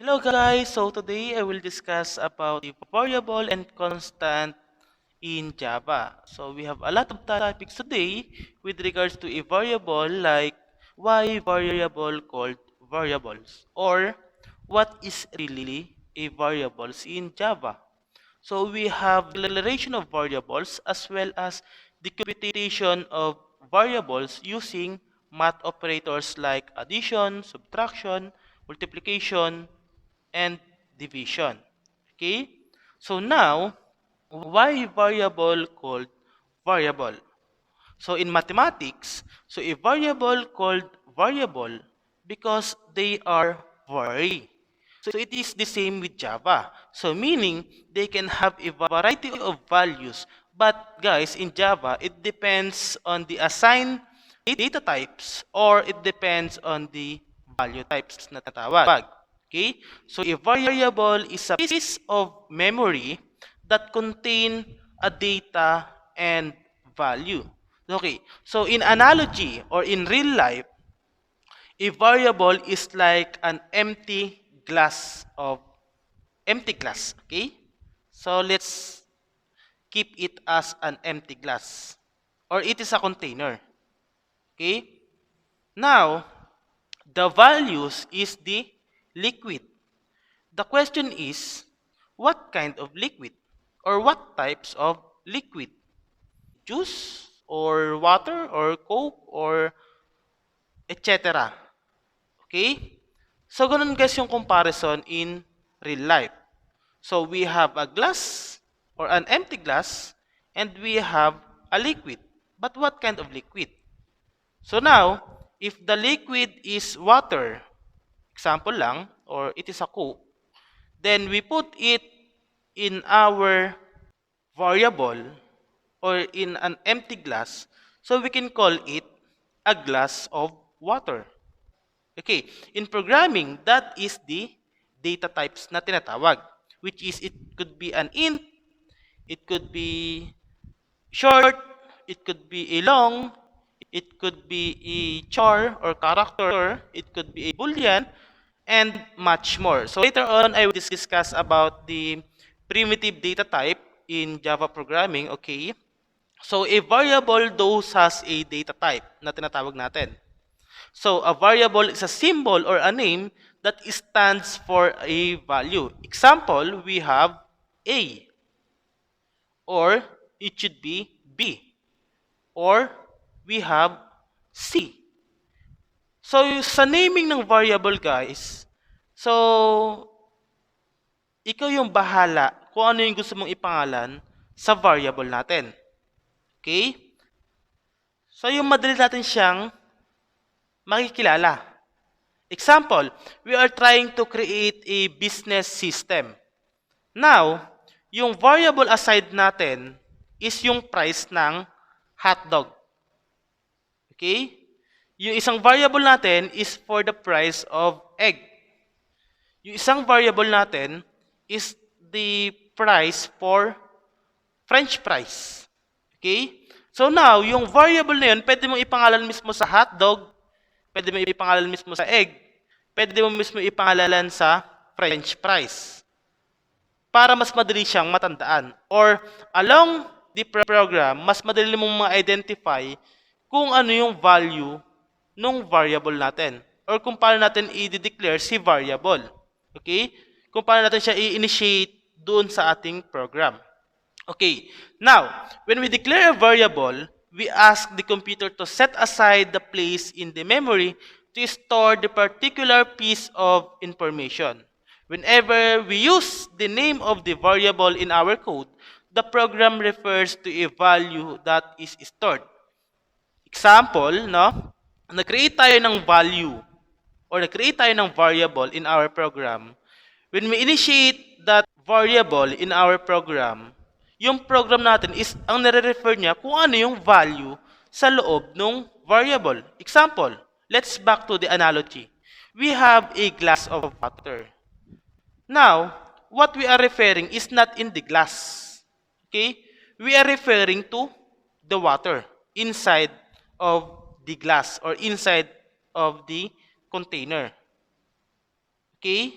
Hello guys, so today I will discuss about the variable and constant in Java. So we have a lot of topics today with regards to a variable like why variable called variables or what is really a variables in Java. So we have declaration of variables as well as the computation of variables using math operators like addition, subtraction, multiplication, and division. Okay? So now, why variable called variable? So in mathematics, so a variable called variable because they are vary. So it is the same with Java. So meaning they can have a variety of values. But guys, in Java, it depends on the assigned data types or it depends on the value types na tawag. Okay? So a variable is a piece of memory that contain a data and value. Okay, so in analogy or in real life, a variable is like an empty glass. Okay, so let's keep it as an empty glass, or it is a container. Okay, now the values is the liquid. The question is, what kind of liquid, or what types of liquid? Juice or water or coke or etc. Okay? So, ganun guys yung comparison in real life. So, we have a glass or an empty glass and we have a liquid. But what kind of liquid? So now, if the liquid is water, example lang, or it is a coke, then we put it in our variable or in an empty glass, so we can call it a glass of water. Okay, in programming, that is the data types na tinatawag, which is it could be an int, it could be short, it could be a long, it could be a char or character, it could be a boolean, and much more. So later on, I will discuss about the primitive data type in Java programming, okay? So a variable those has a data type na tinatawag natin. So a variable is a symbol or a name that stands for a value. Example, we have A, or it should be B, or we have C. So sa naming ng variable guys, so ikaw yung bahala kung ano yung gusto mong ipangalan sa variable natin. Okay? So yung madali natin siyang makikilala. Example, we are trying to create a business system. Now, yung variable aside natin is yung price ng hotdog. Okay? Yung isang variable natin is for the price of egg. Yung isang variable natin is the price for French fries. Okay? So now, yung variable na yun, pwede mong ipangalan mismo sa hotdog, pwede mong ipangalan mismo sa egg, pwede mo mismo ipangalan sa French fries para mas madali siyang matandaan. Or along the program, mas madali mong ma-identify kung ano yung value ng variable natin. Or kung paano natin i-declare si variable. Okay? Kung paano natin siya i-initiate doon sa ating program. Okay. Now, when we declare a variable, we ask the computer to set aside the place in the memory to store the particular piece of information. Whenever we use the name of the variable in our code, the program refers to a value that is stored. Example, no? Nag-create tayo ng value or nag-create tayo ng variable in our program. When we initiate that variable in our program, yung program natin is ang nare-refer niya kung ano yung value sa loob ng variable. Example, let's back to the analogy. We have a glass of water. Now, what we are referring is not in the glass. Okay? We are referring to the water inside of the glass or inside of the container. Okay?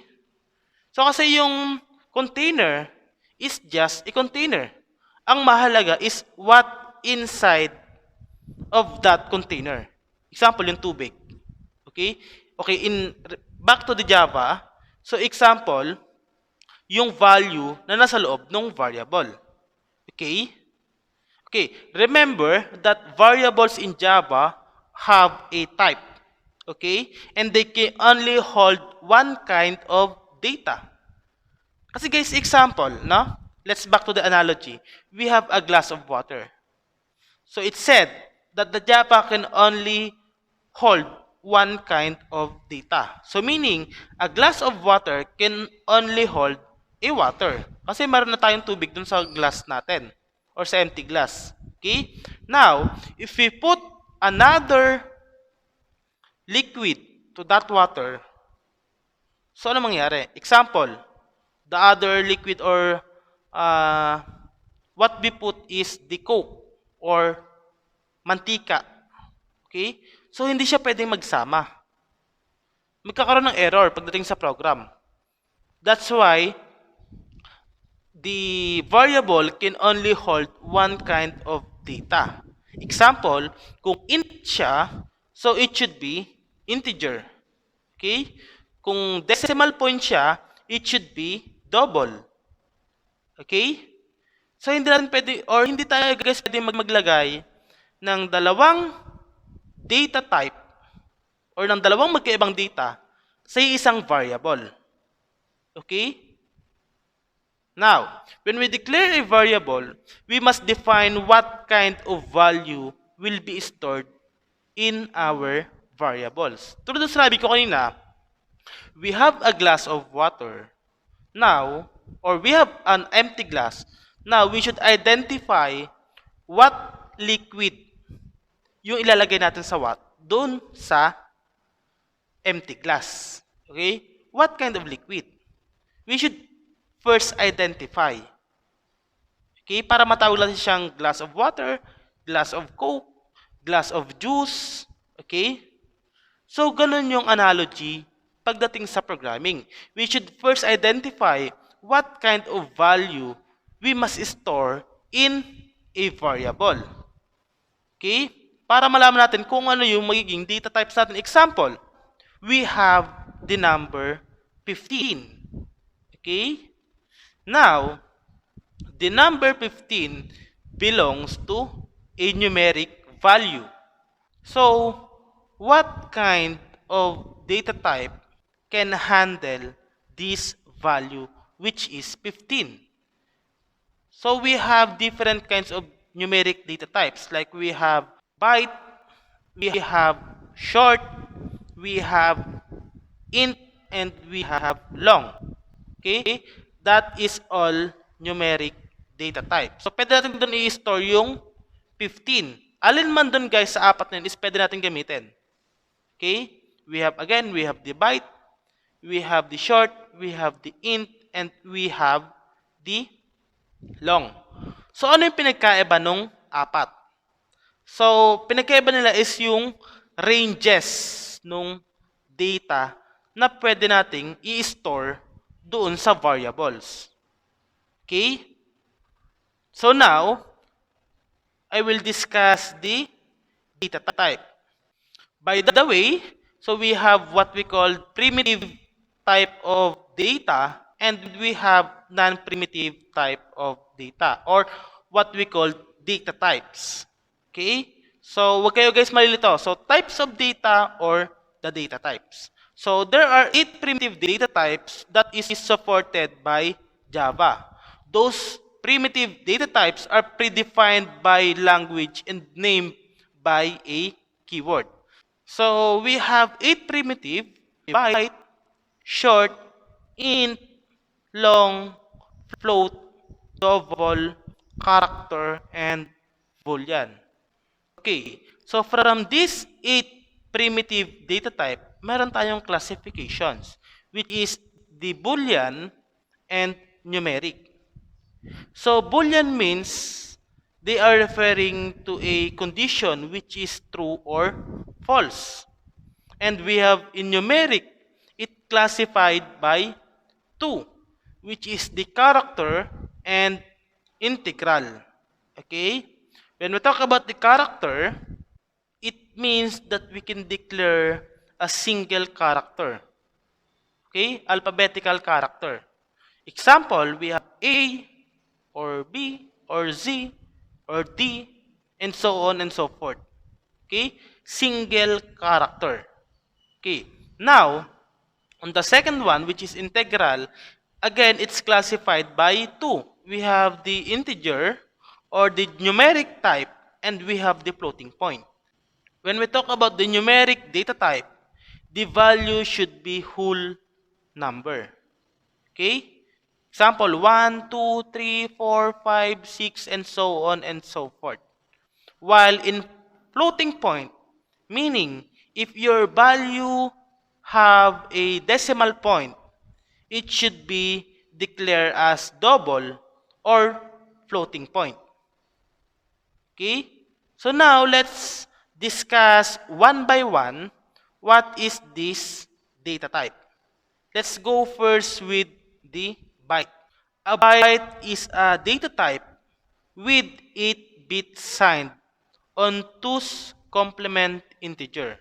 So kasi yung container is just a container. Ang mahalaga is what inside of that container. Example, yung tubig. Okay? Okay, back to the Java. So example, yung value na nasa loob ng variable. Okay? Okay, remember that variables in Java have a type. Okay? And they can only hold one kind of data. Kasi guys, example, no? Let's back to the analogy. We have a glass of water. So it said that the Java can only hold one kind of data. So meaning, a glass of water can only hold a water. Kasi meron na tayong tubig dun sa glass natin or sa empty glass. Okay? Now, if we put another liquid to that water, so ano mangyari? Example, the other liquid or what we put is the Coke or mantika. Okay? So, hindi siya pwedeng magsama. Magkakaroon ng error pagdating sa program. That's why the variable can only hold one kind of data. Example, kung int siya, so it should be integer. Okay? Kung decimal point siya, it should be double. Okay? So, hindi natin pwede, or hindi tayo guys pwede maglagay ng dalawang data type or ng dalawang magkaibang data sa isang variable. Okay? Now, when we declare a variable, we must define what kind of value will be stored in our variables. Tulad ng sinabi ko kanina, we have a glass of water. Now, or we have an empty glass. Now, we should identify what liquid yung ilalagay natin sa what? Doon sa empty glass. Okay? What kind of liquid? We should first identify. Okay? Para matawag natin siyang glass of water, glass of Coke, glass of juice. Okay? So, ganun yung analogy pagdating sa programming. We should first identify what kind of value we must store in a variable. Okay? Para malaman natin kung ano yung magiging data types natin. Example, we have the number 15. Okay? Now, the number 15 belongs to a numeric value. So, what kind of data type can handle this value, which is 15? So, we have different kinds of numeric data types. Like we have byte, we have short, we have int, and we have long. Okay? That is all numeric data type. So, pwede natin doon i-store yung 15. Alin man doon guys sa apat na yun is pwede natin gamitin. Okay? We have, again, we have the byte, we have the short, we have the int, and we have the long. So, ano yung pinagkaiba nung apat? So, pinagkaiba nila is yung ranges nung data na pwede nating i-store doon sa variables. Okay? So, now, I will discuss the data type. By the way, so we have what we call primitive type of data and we have non-primitive type of data or what we call data types. Okay? So, wag kayo guys malilito. So, types of data or the data types. So, there are 8 primitive data types that is supported by Java. Those primitive data types are predefined by language and named by a keyword. So, we have 8 primitive, byte, short, int, long, float, double, character, and boolean. Okay, so from these 8 primitive data type, meron tayong classifications, which is the boolean and numeric. So, boolean means they are referring to a condition which is true or false. And we have in numeric, it classified by 2, which is the character and integral. Okay? When we talk about the character, it means that we can declare a single character. Okay? Alphabetical character. Example, we have A, or B, or Z, or D, and so on and so forth. Okay? Single character. Okay. Now, on the second one, which is integral, again, it's classified by two. We have the integer or the numeric type, and we have the floating point. When we talk about the numeric data type, the value should be whole number. Okay? Example, 1, 2, 3, 4, 5, 6, and so on and so forth. While in floating point, meaning if your value have a decimal point, it should be declared as double or floating point. Okay? So now let's discuss one by one what is this data type. Let's go first with the byte. A byte is a data type with 8 bits signed on 2's complement integer.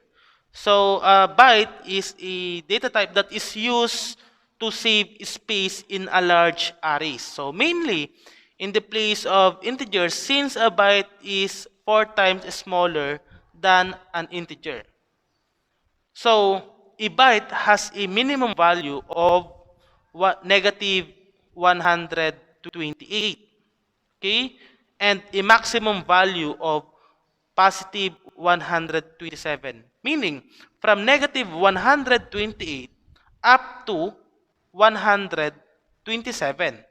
So a byte is a data type that is used to save space in a large array. So mainly in the place of integers, since a byte is 4 times smaller than an integer. So a byte has a minimum value of negative 128. Okay? And a maximum value of positive 127. Meaning, from negative 128 up to 127.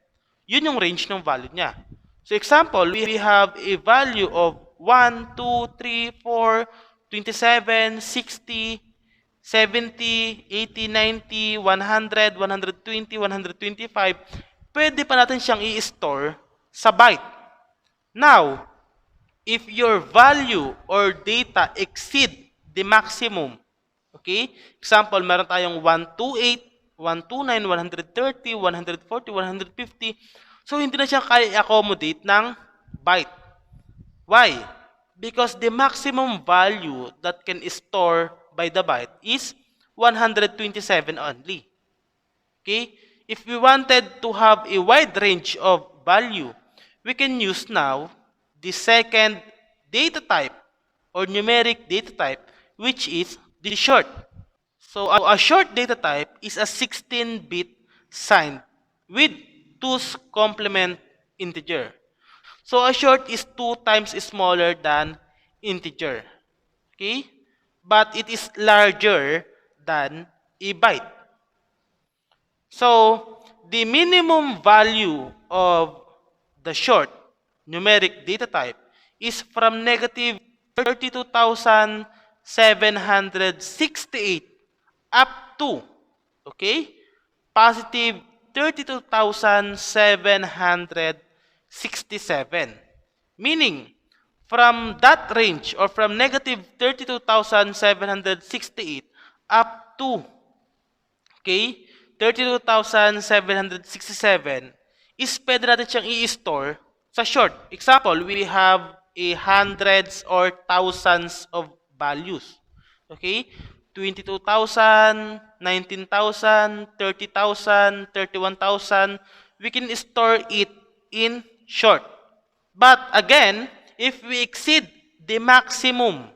Yun yung range ng value niya. So example, we have a value of 1, 2, 3, 4, 27, 60, 70, 80, 90, 100, 120, 125. Pwede pa natin siyang i-store sa byte. Now, if your value or data exceed the maximum, okay? Example, meron tayong 128, 129, 130, 140, 150. So, hindi na siya kaya i-accommodate ng byte. Why? Because the maximum value that can store by the byte is 127 only. Okay? If we wanted to have a wide range of value, we can use now the second data type or numeric data type, which is the short. So a short data type is a 16-bit signed with 2's complement integer. So a short is 2 times smaller than integer. Okay? But it is larger than a byte. So the minimum value of the short numeric data type is from negative 32,768 up to, okay, positive 32,767. Meaning, from that range or from negative 32,768 up to, okay, 32,767 is pwede natin siyang i-store sa short. Example, we have a hundreds or thousands of values. Okay? 22,000, 19,000, 30,000, 31,000. We can store it in short. But again, if we exceed the maximum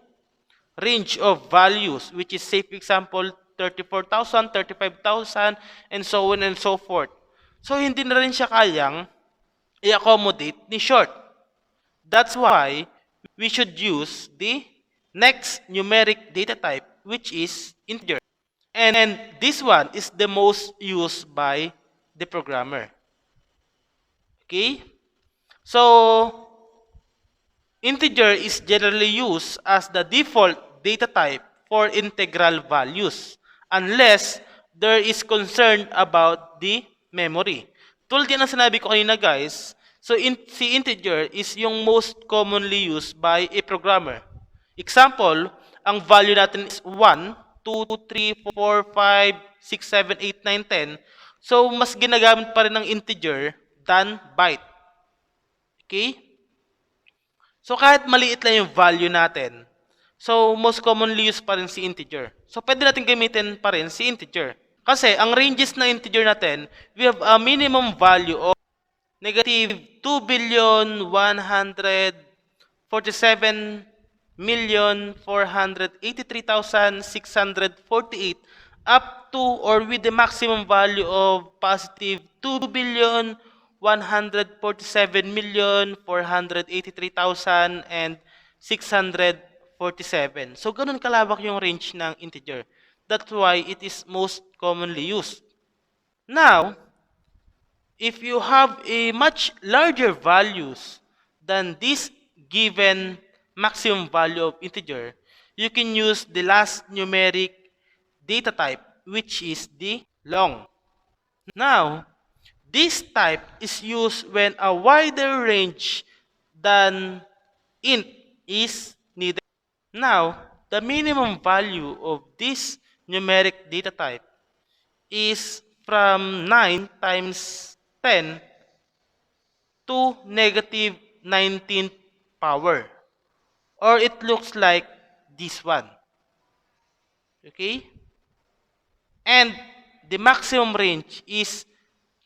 range of values, which is, say, for example, 34,000, 35,000, and so on and so forth. So, hindi na rin siya kayang i-accommodate ni short. That's why we should use the next numeric data type, which is integer. And this one is the most used by the programmer. Okay? So, integer is generally used as the default data type for integral values unless there is concern about the memory. Tulad yan ang sinabi ko kanina, guys. So, si integer is yung most commonly used by a programmer. Example, ang value natin is 1, 2, 3, 4, 5, 6, 7, 8, 9, 10. So, mas ginagamit pa rin ng integer than byte. Okay? So, kahit maliit lang yung value natin, so, most commonly used pa rin si integer. So, pwede natin gamitin pa rin si integer. Kasi, ang ranges na integer natin, we have a minimum value of negative 2,147,483,648 up to or with the maximum value of positive 2,147,483,647. So, ganun kalawak yung range ng integer. That's why it is most commonly used. Now, if you have a much larger values than this given maximum value of integer, you can use the last numeric data type, which is the long. Now, this type is used when a wider range than int is needed. Now, the minimum value of this numeric data type is from 9 times 10 to negative 19th power. Or it looks like this one. Okay? And the maximum range is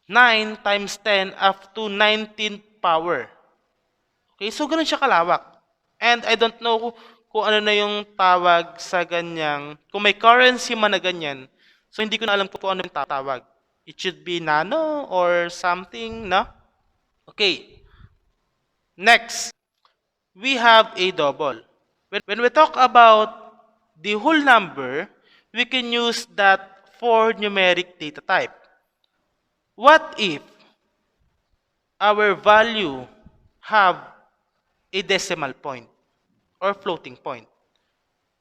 9 times 10 up to 19th power. Okay? So, ganun siya kalawak. And I don't know kung ano na yung tawag sa ganyang, kung may currency man na ganyan. So, hindi ko na alam kung ano yung tawag. It should be nano or something, no? Okay. Next, we have a double. When we talk about the whole number, we can use that for numeric data type. What if our value have a decimal point or floating point?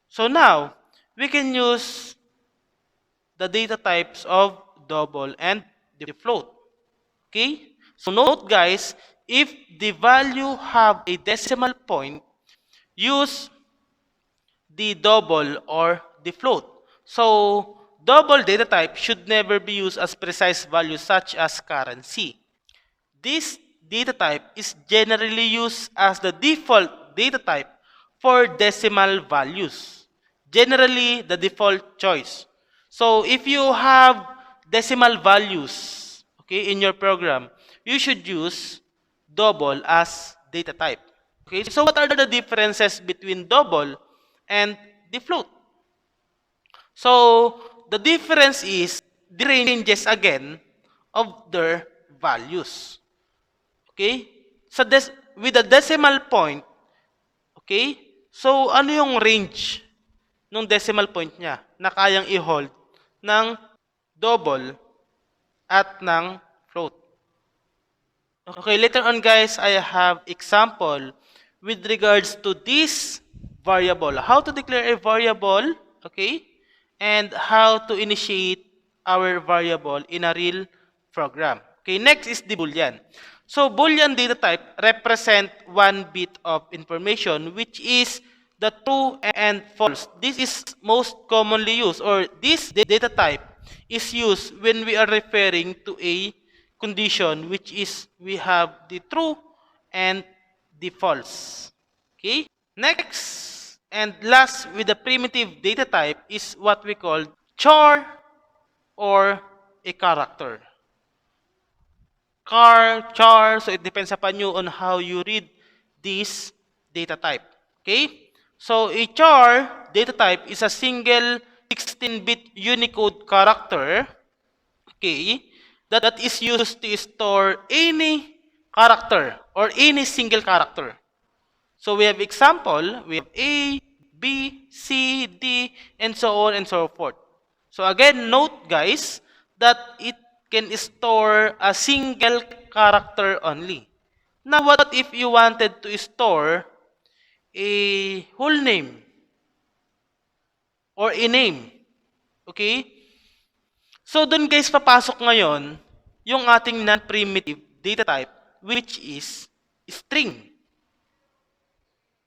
So now, we can use the data types of double and the float. Okay? So note guys, if the value have a decimal point, use the double or the float. So double data type should never be used as precise values such as currency. This data type is generally used as the default data type for decimal values. Generally, the default choice. So if you have decimal values, okay, in your program, you should use double as data type. Okay, so what are the differences between double and the float? So the difference is the ranges again of their values. Okay? So with the decimal point, okay? So ano yung range ng decimal point niya na kayang i-hold ng double at ng float? Okay, later on guys, I have example with regards to this variable. How to declare a variable, okay? And how to initiate our variable in a real program. Okay, next is the Boolean. So, Boolean data type represent one bit of information which is the true and false. This is most commonly used, or this data type is used when we are referring to a condition which is we have the true and the false. Okay? Next and last with the primitive data type is what we call char or a character. Char, so it depends upon you on how you read this data type. Okay? So a char data type is a single 16-bit Unicode character, okay, that is used to store any character or any single character. So we have example, we have A, B, C, D, and so on and so forth. So again, note guys, that it can store a single character only. Now what if you wanted to store a whole name or a name? Okay? So dun guys, papasok ngayon yung ating non-primitive data type, which is string.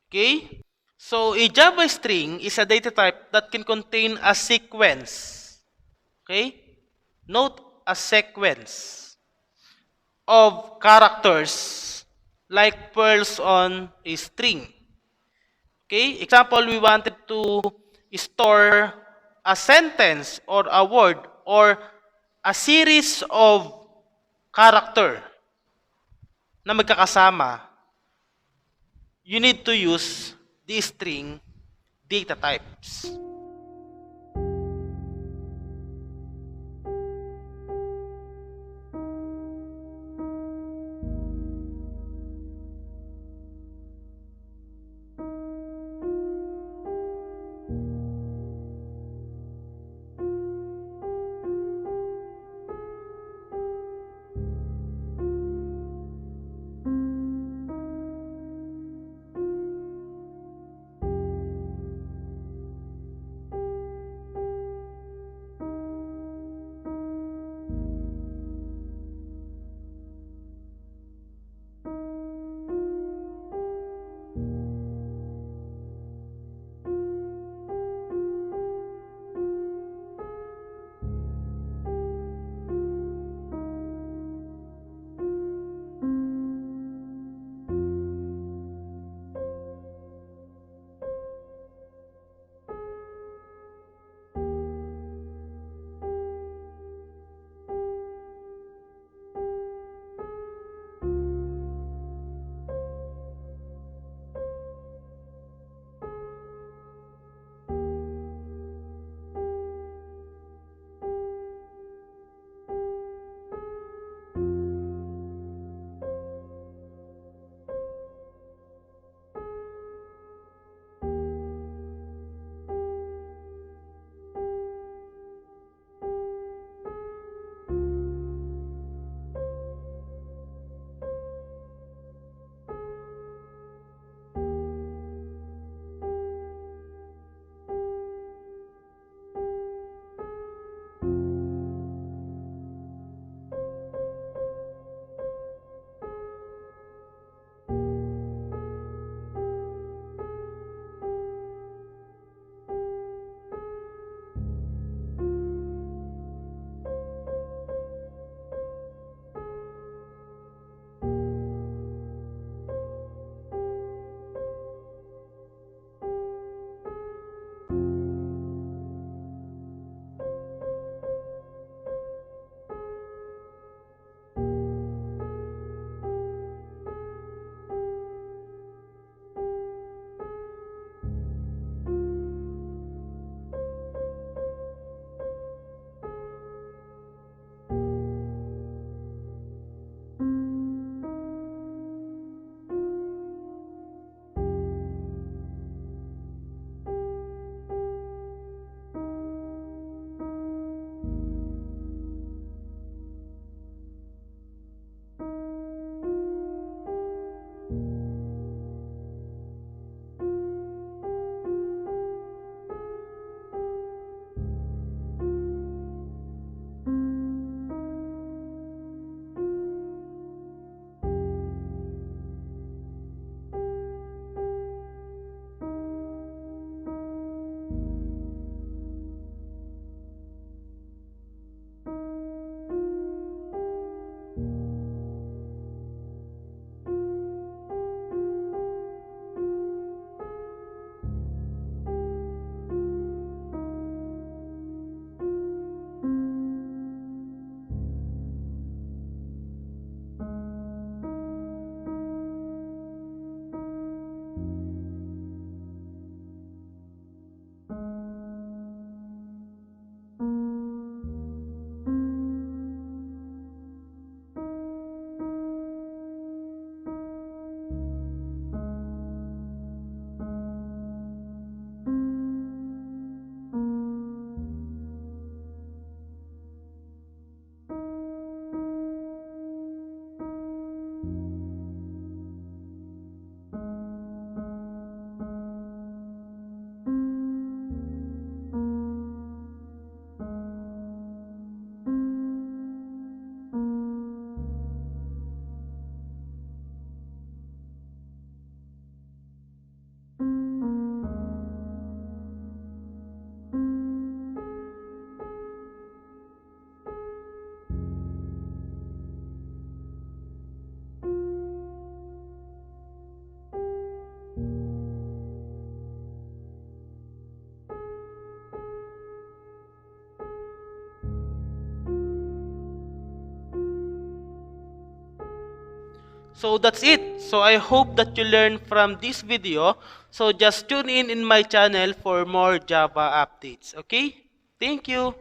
Okay? So a Java string is a data type that can contain a sequence. Okay? Note a sequence of characters like pearls on a string. Okay, example, we wanted to store a sentence or a word or a series of character na magkakasama. You need to use the string data types. So that's it. So I hope that you learned from this video. So just tune in my channel for more Java updates. Okay? Thank you.